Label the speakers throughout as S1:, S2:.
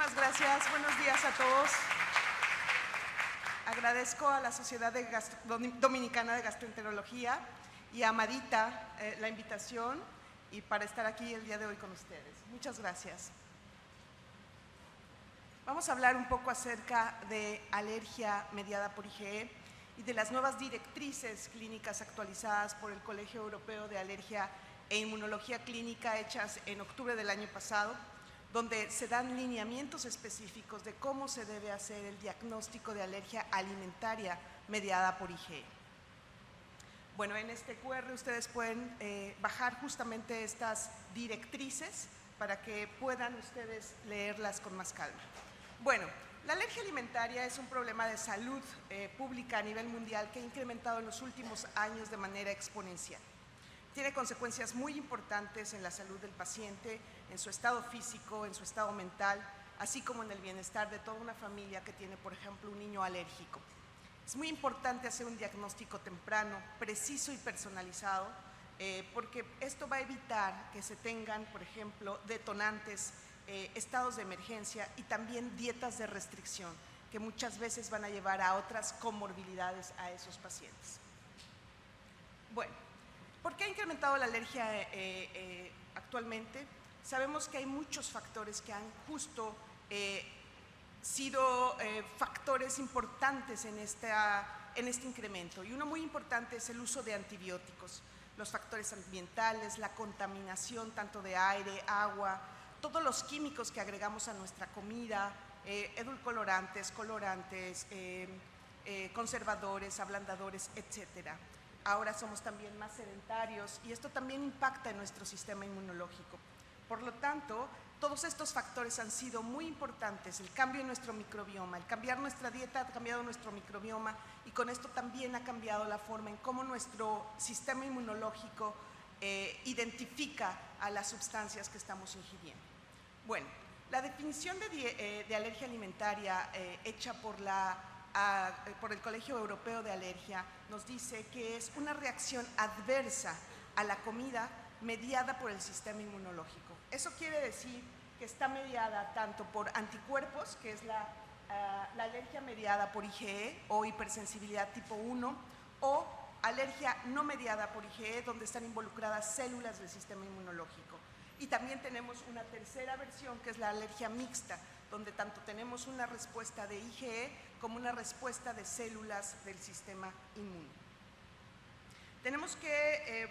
S1: Muchas gracias. Buenos días a todos. Agradezco a la Sociedad Dominicana de Gastroenterología y a Marita la invitación y para estar aquí el día de hoy con ustedes. Muchas gracias. Vamos a hablar un poco acerca de alergia mediada por IgE y de las nuevas directrices clínicas actualizadas por el Colegio Europeo de Alergia e Inmunología Clínica hechas en octubre del año pasado, donde se dan lineamientos específicos de cómo se debe hacer el diagnóstico de alergia alimentaria mediada por IgE. Bueno, en este QR ustedes pueden bajar justamente estas directrices para que puedan ustedes leerlas con más calma. Bueno, la alergia alimentaria es un problema de salud pública a nivel mundial que ha incrementado en los últimos años de manera exponencial. Tiene consecuencias muy importantes en la salud del paciente, en su estado físico, en su estado mental, así como en el bienestar de toda una familia que tiene, por ejemplo, un niño alérgico. Es muy importante hacer un diagnóstico temprano, preciso y personalizado, porque esto va a evitar que se tengan, por ejemplo, detonantes, estados de emergencia y también dietas de restricción, que muchas veces van a llevar a otras comorbilidades a esos pacientes. Bueno, ¿por qué ha incrementado la alergia actualmente? Sabemos que hay muchos factores que han justo sido factores importantes en este incremento, y uno muy importante es el uso de antibióticos, los factores ambientales, la contaminación tanto de aire, agua, todos los químicos que agregamos a nuestra comida, edulcorantes, colorantes, conservadores, ablandadores, etcétera. Ahora somos también más sedentarios y esto también impacta en nuestro sistema inmunológico. Por lo tanto, todos estos factores han sido muy importantes. El cambio en nuestro microbioma, el cambiar nuestra dieta ha cambiado nuestro microbioma y con esto también ha cambiado la forma en cómo nuestro sistema inmunológico identifica a las sustancias que estamos ingiriendo. Bueno, la definición de alergia alimentaria hecha por el Colegio Europeo de Alergia nos dice que es una reacción adversa a la comida mediada por el sistema inmunológico. Eso quiere decir que está mediada tanto por anticuerpos, que es la alergia mediada por IgE o hipersensibilidad tipo 1, o alergia no mediada por IgE, donde están involucradas células del sistema inmunológico. Y también tenemos una tercera versión, que es la alergia mixta, donde tanto tenemos una respuesta de IgE como una respuesta de células del sistema inmune. Tenemos que,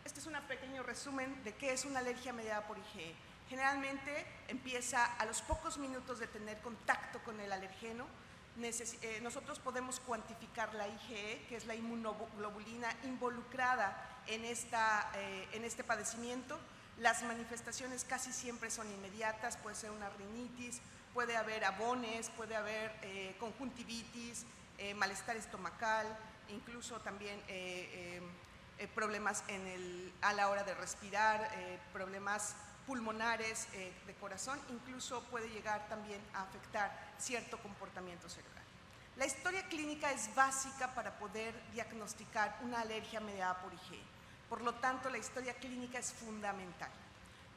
S1: este es un pequeño resumen de qué es una alergia mediada por IgE. Generalmente empieza a los pocos minutos de tener contacto con el alergeno. Nosotros podemos cuantificar la IgE, que es la inmunoglobulina involucrada en este padecimiento. Las manifestaciones casi siempre son inmediatas, puede ser una rinitis, puede haber abones, puede haber conjuntivitis, malestar estomacal, incluso también problemas a la hora de respirar, problemas pulmonares, de corazón, incluso puede llegar también a afectar cierto comportamiento cerebral. La historia clínica es básica para poder diagnosticar una alergia mediada por IgE. Por lo tanto, la historia clínica es fundamental.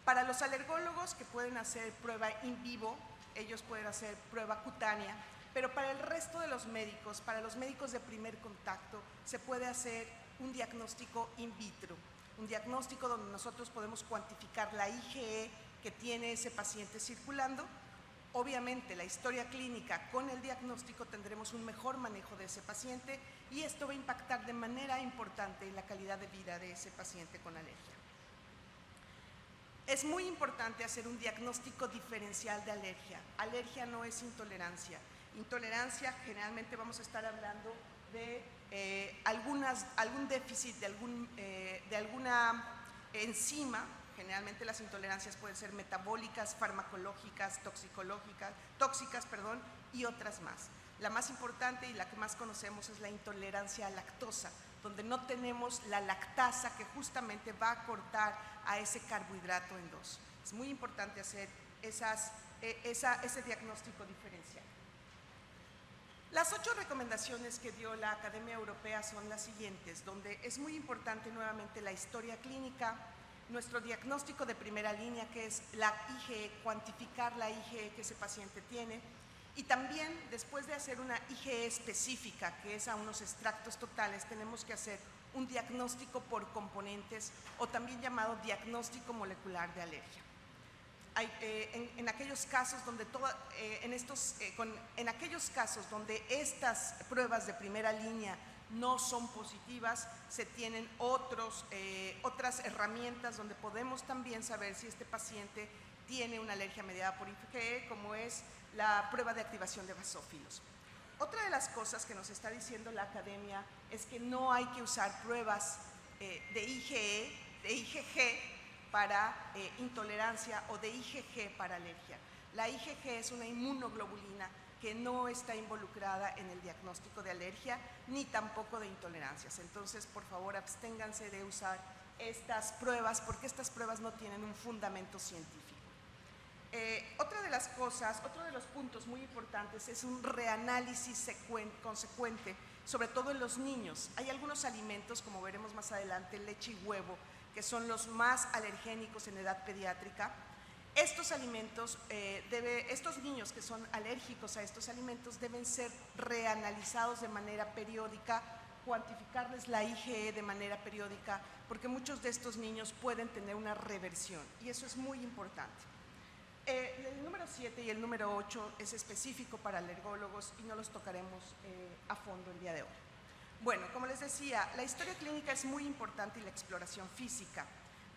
S1: Para los alergólogos que pueden hacer prueba in vivo, ellos pueden hacer prueba cutánea, pero para el resto de los médicos, para los médicos de primer contacto, se puede hacer un diagnóstico in vitro, un diagnóstico donde nosotros podemos cuantificar la IgE que tiene ese paciente circulando. Obviamente, la historia clínica con el diagnóstico tendremos un mejor manejo de ese paciente y esto va a impactar de manera importante en la calidad de vida de ese paciente con alergia. Es muy importante hacer un diagnóstico diferencial de alergia. Alergia no es intolerancia. Intolerancia, generalmente vamos a estar hablando de algún déficit de alguna enzima. Generalmente las intolerancias pueden ser metabólicas, farmacológicas, tóxicas, y otras más. La más importante y la que más conocemos es la intolerancia a lactosa, donde no tenemos la lactasa que justamente va a cortar a ese carbohidrato en dos. Es muy importante hacer ese diagnóstico diferencial. Las 8 recomendaciones que dio la Academia Europea son las siguientes, donde es muy importante nuevamente la historia clínica. nuestro diagnóstico de primera línea, que es la IgE, cuantificar la IgE que ese paciente tiene, y también después de hacer una IgE específica, que es a unos extractos totales, tenemos que hacer un diagnóstico por componentes o también llamado diagnóstico molecular de alergia. En aquellos casos donde en aquellos casos donde estas pruebas de primera línea no son positivas, se tienen otras herramientas donde podemos también saber si este paciente tiene una alergia mediada por IgE, como es la prueba de activación de basófilos. Otra de las cosas que nos está diciendo la academia es que no hay que usar pruebas de IgG para intolerancia o de IgG para alergia. La IgG es una inmunoglobulina que no está involucrada en el diagnóstico de alergia ni tampoco de intolerancias. Entonces, por favor, absténganse de usar estas pruebas porque estas pruebas no tienen un fundamento científico. Otro de los puntos muy importantes es un reanálisis consecuente, sobre todo en los niños. Hay algunos alimentos, como veremos más adelante, leche y huevo, que son los más alergénicos en edad pediátrica. Estos alimentos, estos niños que son alérgicos a estos alimentos deben ser reanalizados de manera periódica, cuantificarles la IgE de manera periódica, porque muchos de estos niños pueden tener una reversión y eso es muy importante. El número 7 y el número 8 es específico para alergólogos y no los tocaremos a fondo el día de hoy. Bueno, como les decía, la historia clínica es muy importante y la exploración física.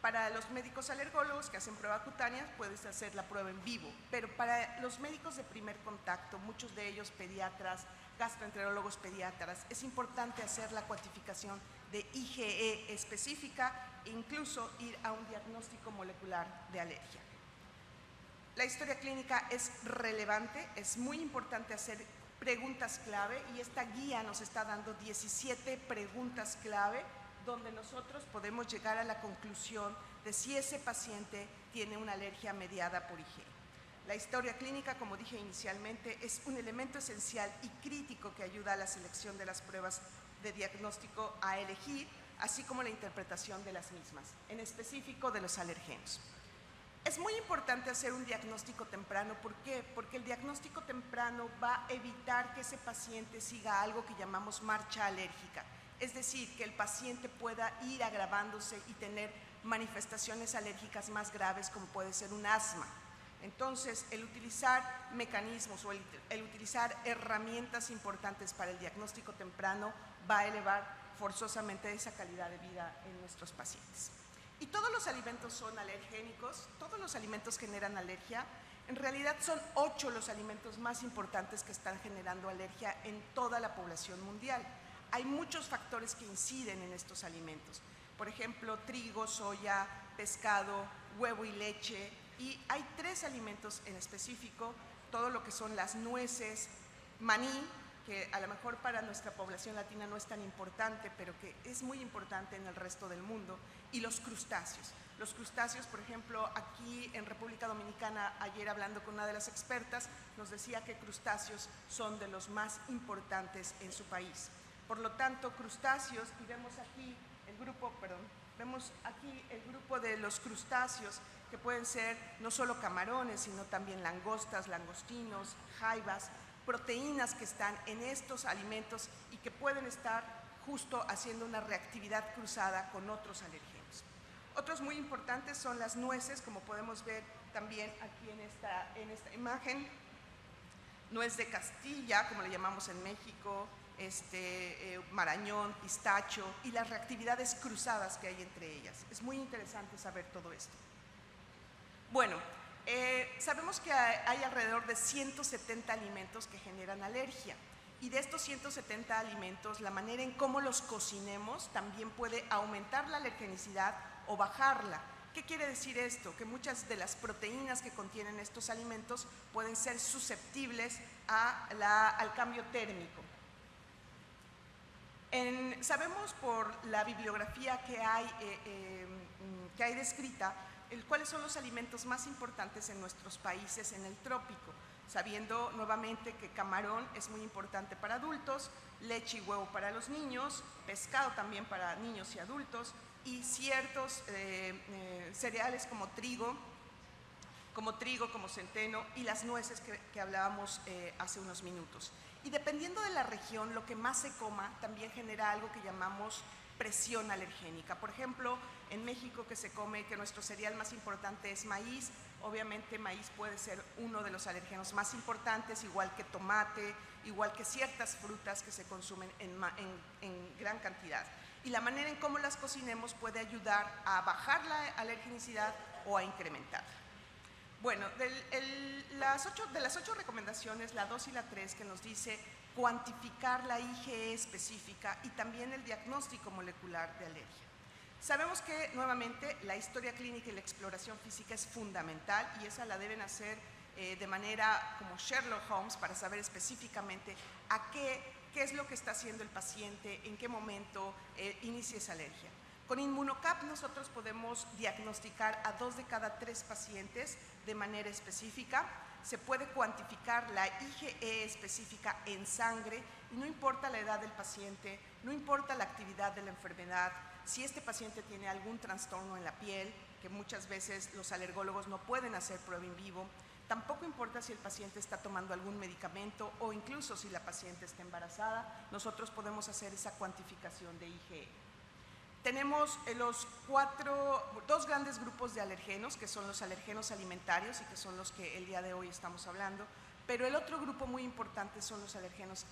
S1: Para los médicos alergólogos que hacen prueba cutánea, puedes hacer la prueba en vivo, pero para los médicos de primer contacto, muchos de ellos pediatras, gastroenterólogos pediatras, es importante hacer la cuantificación de IgE específica e incluso ir a un diagnóstico molecular de alergia. La historia clínica es relevante, es muy importante hacer preguntas clave y esta guía nos está dando 17 preguntas clave donde nosotros podemos llegar a la conclusión de si ese paciente tiene una alergia mediada por IgE. La historia clínica, como dije inicialmente, es un elemento esencial y crítico que ayuda a la selección de las pruebas de diagnóstico a elegir, así como la interpretación de las mismas, en específico de los alergenos. Es muy importante hacer un diagnóstico temprano. ¿Por qué? Porque el diagnóstico temprano va a evitar que ese paciente siga algo que llamamos marcha alérgica. Es decir, que el paciente pueda ir agravándose y tener manifestaciones alérgicas más graves como puede ser un asma. Entonces, el utilizar mecanismos o el utilizar herramientas importantes para el diagnóstico temprano va a elevar forzosamente esa calidad de vida en nuestros pacientes. Y todos los alimentos son alergénicos, todos los alimentos generan alergia. En realidad son 8 los alimentos más importantes que están generando alergia en toda la población mundial. Hay muchos factores que inciden en estos alimentos. Por ejemplo, trigo, soya, pescado, huevo y leche. Y hay 3 alimentos en específico, todo lo que son las nueces, maní, que a lo mejor para nuestra población latina no es tan importante, pero que es muy importante en el resto del mundo, y los crustáceos. Los crustáceos, por ejemplo, aquí en República Dominicana, ayer hablando con una de las expertas, nos decía que crustáceos son de los más importantes en su país. Por lo tanto, crustáceos, y vemos aquí el grupo de los crustáceos, que pueden ser no solo camarones, sino también langostas, langostinos, jaivas, proteínas que están en estos alimentos y que pueden estar justo haciendo una reactividad cruzada con otros alérgenos. Otros muy importantes son las nueces, como podemos ver también aquí en esta imagen. Nuez de Castilla, como le llamamos en México, marañón, pistacho y las reactividades cruzadas que hay entre ellas. Es muy interesante saber todo esto. Bueno, sabemos que hay alrededor de 170 alimentos que generan alergia y de estos 170 alimentos, la manera en cómo los cocinemos también puede aumentar la alergenicidad o bajarla. ¿Qué quiere decir esto? Que muchas de las proteínas que contienen estos alimentos pueden ser susceptibles al cambio térmico. Sabemos por la bibliografía que hay descrita cuáles son los alimentos más importantes en nuestros países en el trópico, sabiendo nuevamente que camarón es muy importante para adultos, leche y huevo para los niños, pescado también para niños y adultos, y ciertos cereales como trigo, como centeno y las nueces que hablábamos hace unos minutos. Y dependiendo de la región, lo que más se coma también genera algo que llamamos presión alergénica. Por ejemplo, en México que nuestro cereal más importante es maíz, obviamente maíz puede ser uno de los alérgenos más importantes, igual que tomate, igual que ciertas frutas que se consumen en gran cantidad. Y la manera en cómo las cocinemos puede ayudar a bajar la alergenicidad o a incrementarla. Bueno, de las 8 recomendaciones, la 2 y la 3 que nos dice cuantificar la IgE específica y también el diagnóstico molecular de alergia. Sabemos que, nuevamente, la historia clínica y la exploración física es fundamental y esa la deben hacer de manera como Sherlock Holmes para saber específicamente qué es lo que está haciendo el paciente, en qué momento inicia esa alergia. Con InmunoCAP nosotros podemos diagnosticar a 2 de cada 3 pacientes de manera específica. Se puede cuantificar la IgE específica en sangre y no importa la edad del paciente, no importa la actividad de la enfermedad, si este paciente tiene algún trastorno en la piel, que muchas veces los alergólogos no pueden hacer prueba in vivo, tampoco importa si el paciente está tomando algún medicamento o incluso si la paciente está embarazada, nosotros podemos hacer esa cuantificación de IgE. Tenemos dos grandes grupos de alergenos, que son los alergenos alimentarios y que son los que el día de hoy estamos hablando, pero el otro grupo muy importante son los alergenos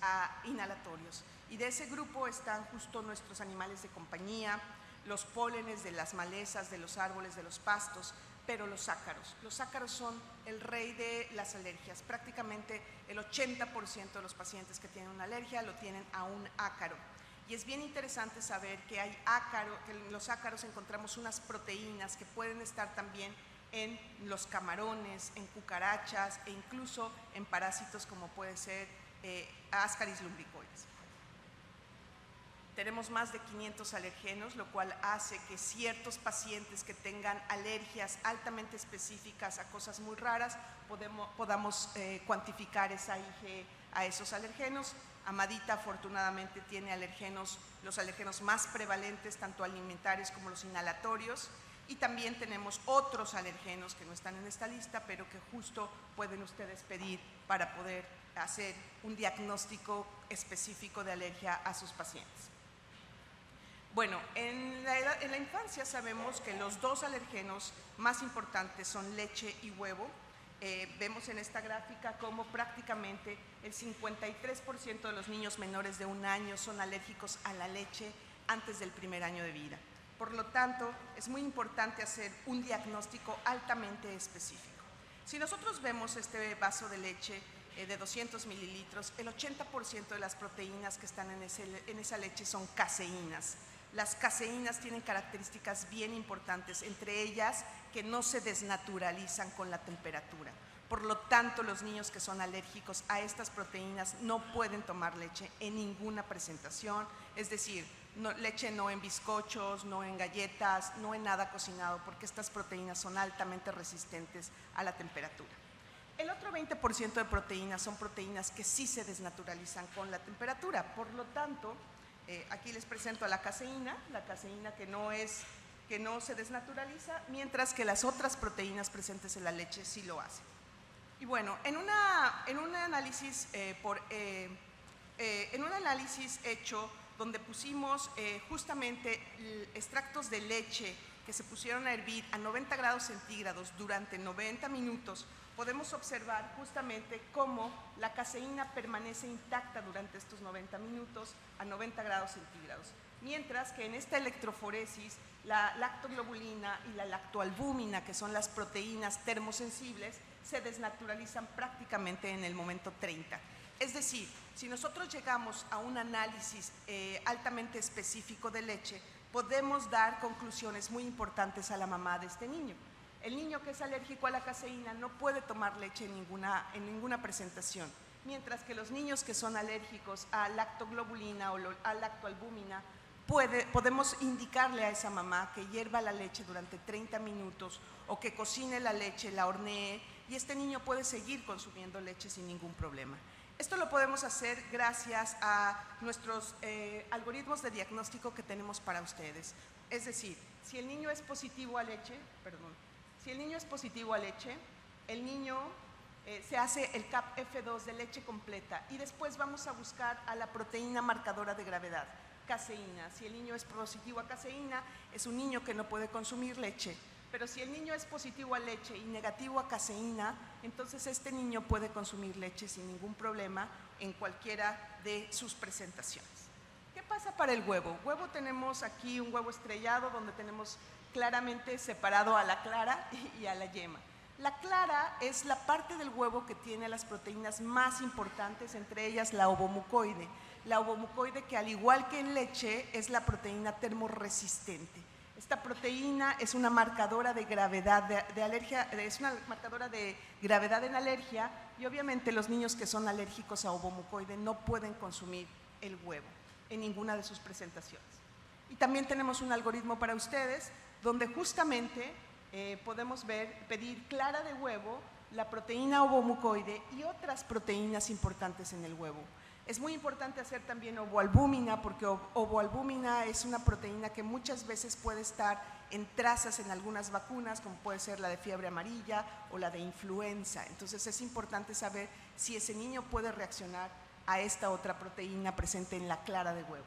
S1: inhalatorios. Y de ese grupo están justo nuestros animales de compañía, los pólenes de las malezas, de los árboles, de los pastos, pero los ácaros. Los ácaros son el rey de las alergias. Prácticamente el 80% de los pacientes que tienen una alergia lo tienen a un ácaro. Y es bien interesante saber que que en los ácaros encontramos unas proteínas que pueden estar también en los camarones, en cucarachas e incluso en parásitos como puede ser Ascaris lumbricoides. Tenemos más de 500 alergenos, lo cual hace que ciertos pacientes que tengan alergias altamente específicas a cosas muy raras podamos cuantificar esa IgE a esos alergenos. Amadita afortunadamente tiene los alergenos más prevalentes, tanto alimentarios como los inhalatorios, y también tenemos otros alergenos que no están en esta lista, pero que justo pueden ustedes pedir para poder hacer un diagnóstico específico de alergia a sus pacientes. Bueno, en la infancia sabemos que los 2 alergenos más importantes son leche y huevo. Vemos en esta gráfica cómo prácticamente el 53% de los niños menores de 1 año son alérgicos a la leche antes del primer año de vida. Por lo tanto, es muy importante hacer un diagnóstico altamente específico. Si nosotros vemos este vaso de leche de 200 mililitros, el 80% de las proteínas que están en esa leche son caseínas. Las caseínas tienen características bien importantes, entre ellas que no se desnaturalizan con la temperatura. Por lo tanto, los niños que son alérgicos a estas proteínas no pueden tomar leche en ninguna presentación, es decir, leche no en bizcochos, no en galletas, no en nada cocinado, porque estas proteínas son altamente resistentes a la temperatura. El otro 20% de proteínas son proteínas que sí se desnaturalizan con la temperatura, por lo tanto, aquí les presento a la caseína que no se desnaturaliza, mientras que las otras proteínas presentes en la leche sí lo hacen. Y bueno, en un análisis hecho donde pusimos justamente extractos de leche que se pusieron a hervir a 90 grados centígrados durante 90 minutos, podemos observar justamente cómo la caseína permanece intacta durante estos 90 minutos a 90 grados centígrados, mientras que en esta electroforesis la lactoglobulina y la lactoalbúmina, que son las proteínas termosensibles, se desnaturalizan prácticamente en el momento 30. Es decir, si nosotros llegamos a un análisis altamente específico de leche, podemos dar conclusiones muy importantes a la mamá de este niño. El niño que es alérgico a la caseína no puede tomar leche en ninguna presentación, mientras que los niños que son alérgicos a lactoglobulina o a lactoalbúmina, podemos indicarle a esa mamá que hierva la leche durante 30 minutos o que cocine la leche, la hornee, y este niño puede seguir consumiendo leche sin ningún problema. Esto lo podemos hacer gracias a nuestros algoritmos de diagnóstico que tenemos para ustedes. Es decir, si el niño es positivo a leche, el niño se hace el CAP-F2 de leche completa y después vamos a buscar a la proteína marcadora de gravedad, caseína. Si el niño es positivo a caseína, es un niño que no puede consumir leche. Pero si el niño es positivo a leche y negativo a caseína, entonces este niño puede consumir leche sin ningún problema en cualquiera de sus presentaciones. ¿Qué pasa para el huevo? Huevo, tenemos aquí un huevo estrellado donde tenemos claramente separado a la clara y a la yema. La clara es la parte del huevo que tiene las proteínas más importantes, entre ellas la ovomucoide. La ovomucoide, que al igual que en leche es la proteína termorresistente. Esta proteína es una marcadora de gravedad de alergia, es una marcadora de gravedad en alergia, y obviamente los niños que son alérgicos a ovomucoide no pueden consumir el huevo en ninguna de sus presentaciones. Y también tenemos un algoritmo para ustedes donde justamente podemos pedir clara de huevo, la proteína ovomucoide y otras proteínas importantes en el huevo. Es muy importante hacer también ovoalbúmina, porque ovoalbúmina es una proteína que muchas veces puede estar en trazas en algunas vacunas, como puede ser la de fiebre amarilla o la de influenza. Entonces es importante saber si ese niño puede reaccionar a esta otra proteína presente en la clara de huevo.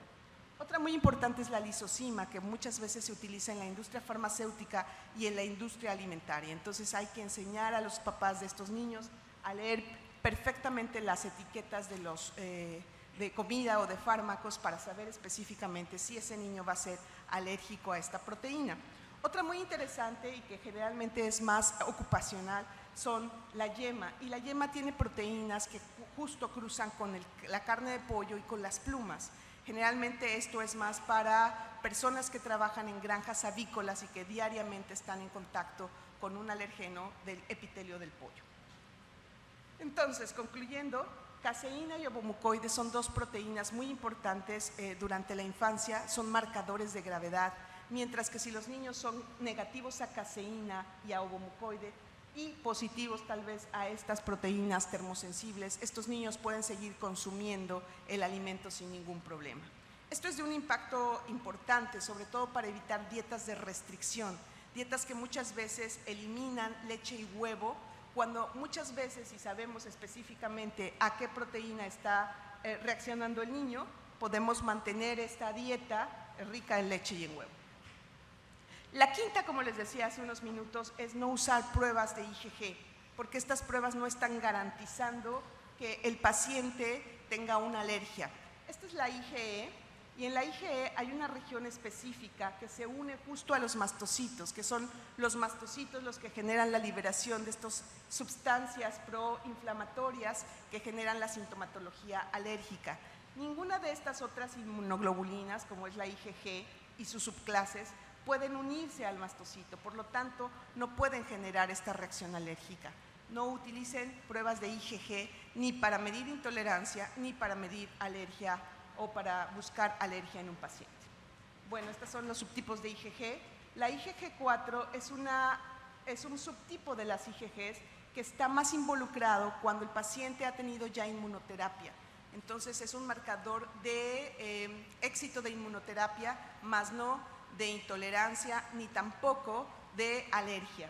S1: Otra muy importante es la lisozima, que muchas veces se utiliza en la industria farmacéutica y en la industria alimentaria. Entonces hay que enseñar a los papás de estos niños a leer perfectamente las etiquetas de comida o de fármacos para saber específicamente si ese niño va a ser alérgico a esta proteína. Otra muy interesante y que generalmente es más ocupacional son la yema, y la yema tiene proteínas que justo cruzan con la carne de pollo y con las plumas. Generalmente esto es más para personas que trabajan en granjas avícolas y que diariamente están en contacto con un alergeno del epitelio del pollo. Entonces, concluyendo, caseína y ovomucoide son dos proteínas muy importantes durante la infancia, son marcadores de gravedad, mientras que si los niños son negativos a caseína y a ovomucoide y positivos tal vez a estas proteínas termosensibles, estos niños pueden seguir consumiendo el alimento sin ningún problema. Esto es de un impacto importante, sobre todo para evitar dietas de restricción, dietas que muchas veces eliminan leche y huevo, cuando muchas veces, si sabemos específicamente a qué proteína está reaccionando el niño, podemos mantener esta dieta rica en leche y en huevo. La quinta, como les decía hace unos minutos, es no usar pruebas de IgG, porque estas pruebas no están garantizando que el paciente tenga una alergia. Esta es la IgE, y en la IgE hay una región específica que se une justo a los mastocitos, que son los mastocitos los que generan la liberación de estas sustancias proinflamatorias que generan la sintomatología alérgica. Ninguna de estas otras inmunoglobulinas, como es la IgG y sus subclases, pueden unirse al mastocito, por lo tanto no pueden generar esta reacción alérgica. No utilicen pruebas de IgG ni para medir intolerancia ni para medir alergia o para buscar alergia en un paciente. Bueno, estos son los subtipos de IgG. La IgG4 es un subtipo de las IgGs que está más involucrado cuando el paciente ha tenido ya inmunoterapia. Entonces es un marcador de éxito de inmunoterapia, más no de intolerancia ni tampoco de alergia.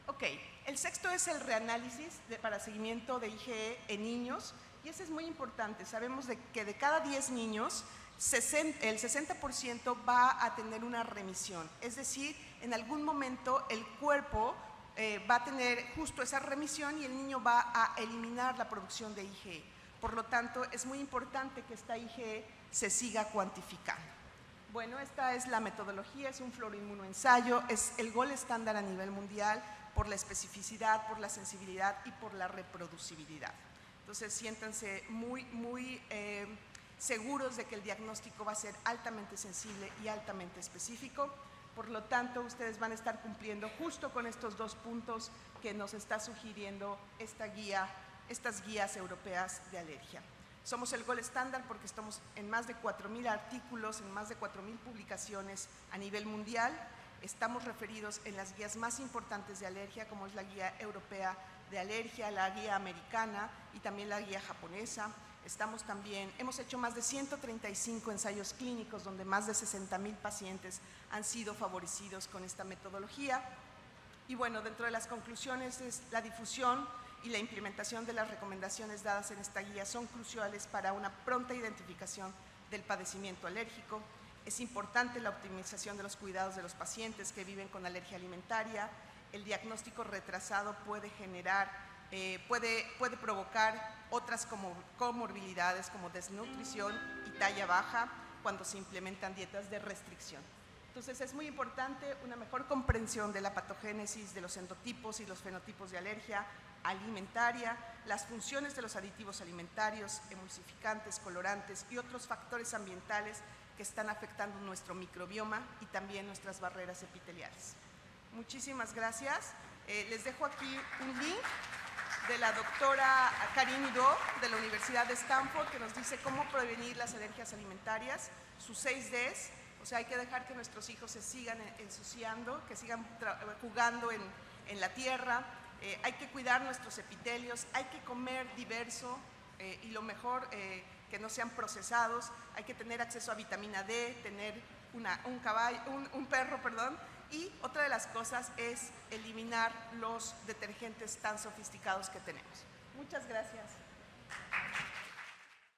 S1: Ok, el sexto es el reanálisis para seguimiento de IgE en niños, y ese es muy importante. Sabemos que de cada 10 niños, el 60% va a tener una remisión, es decir, en algún momento el cuerpo va a tener justo esa remisión y el niño va a eliminar la producción de IgE. Por lo tanto, es muy importante que esta IgE se siga cuantificando. Bueno, esta es la metodología, es un fluoroinmunoensayo, es el gold estándar a nivel mundial por la especificidad, por la sensibilidad y por la reproducibilidad. Entonces, siéntanse muy seguros de que el diagnóstico va a ser altamente sensible y altamente específico. Por lo tanto, ustedes van a estar cumpliendo justo con estos dos puntos que nos está sugiriendo estas guías europeas de alergia. Somos el gold estándar porque estamos en más de 4,000 artículos, en más de 4,000 publicaciones a nivel mundial. Estamos referidos en las guías más importantes de alergia, como es la guía europea de alergia, la guía americana y también la guía japonesa. Hemos hecho más de 135 ensayos clínicos donde más de 60,000 pacientes han sido favorecidos con esta metodología. Y bueno, dentro de las conclusiones es la difusión y la implementación de las recomendaciones dadas en esta guía son cruciales para una pronta identificación del padecimiento alérgico. Es importante la optimización de los cuidados de los pacientes que viven con alergia alimentaria. El diagnóstico retrasado puede provocar otras comorbilidades como desnutrición y talla baja cuando se implementan dietas de restricción. Entonces es muy importante una mejor comprensión de la patogénesis de los endotipos y los fenotipos de alergia alimentaria, las funciones de los aditivos alimentarios, emulsificantes, colorantes y otros factores ambientales que están afectando nuestro microbioma y también nuestras barreras epiteliales. Muchísimas gracias. Les dejo aquí un link de la doctora Karin Hidó de la Universidad de Stanford que nos dice cómo prevenir las alergias alimentarias, sus 6 Ds. O sea, hay que dejar que nuestros hijos se sigan ensuciando, que sigan jugando en la tierra. Hay que cuidar nuestros epitelios, hay que comer diverso y lo mejor que no sean procesados. Hay que tener acceso a vitamina D, tener un perro, y otra de las cosas es eliminar los detergentes tan sofisticados que tenemos. Muchas gracias.